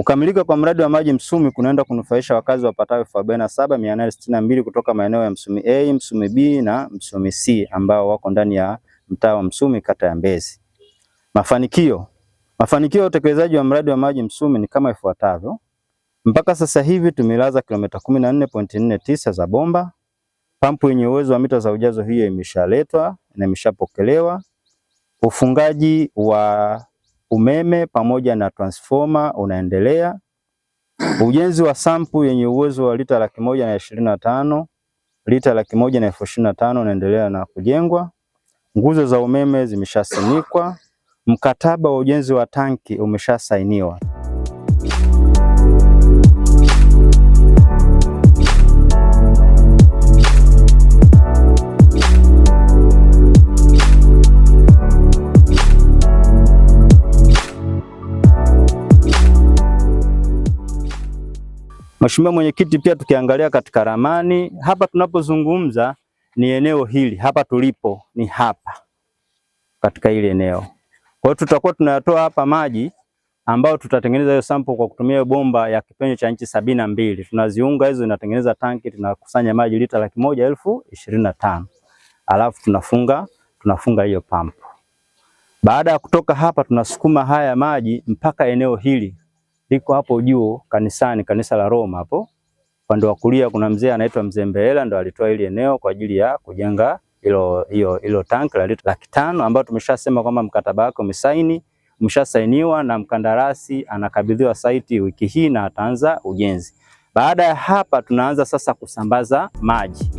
Kukamilika kwa mradi wa maji Msumi kunaenda kunufaisha wakazi wapatao 47,862 kutoka maeneo ya Msumi A, Msumi B na Msumi C ambao wako ndani ya mtaa wa Msumi kata ya Mbezi. Mafanikio ya utekelezaji wa mradi wa maji Msumi ni kama ifuatavyo. Mpaka sasa hivi tumelaza kilomita 14.49 za bomba. Pampu yenye uwezo wa mita za ujazo hiyo imeshaletwa na imeshapokelewa. Ufungaji wa umeme pamoja na transformer unaendelea. Ujenzi wa sampu yenye uwezo wa lita 125,000, lita 125,000 unaendelea na kujengwa. Nguzo za umeme zimeshasimikwa. Mkataba wa ujenzi wa tanki umeshasainiwa. Mheshimiwa Mwenyekiti, pia tukiangalia katika ramani, hapa tunapozungumza ni eneo hili, hapa tulipo ni hapa katika hili eneo. Kwa hiyo tutakuwa tunayatoa hapa maji ambao tutatengeneza hiyo sample kwa kutumia bomba ya kipenyo cha inchi 72. Tunaziunga hizo, inatengeneza tanki, tunakusanya maji lita 100,025. Alafu tunafunga hiyo pampu. Baada ya kutoka hapa tunasukuma haya maji mpaka eneo hili. Liko hapo juu kanisani, kanisa la Roma hapo. Upande wa kulia kuna mzee anaitwa Mzee Mbehela, ndo alitoa hili eneo kwa ajili ya kujenga hilo tanki la lita 500 ambao tumeshasema kwamba mkataba wake umeshasainiwa na mkandarasi anakabidhiwa site wiki hii na ataanza ujenzi. Baada ya hapa tunaanza sasa kusambaza maji.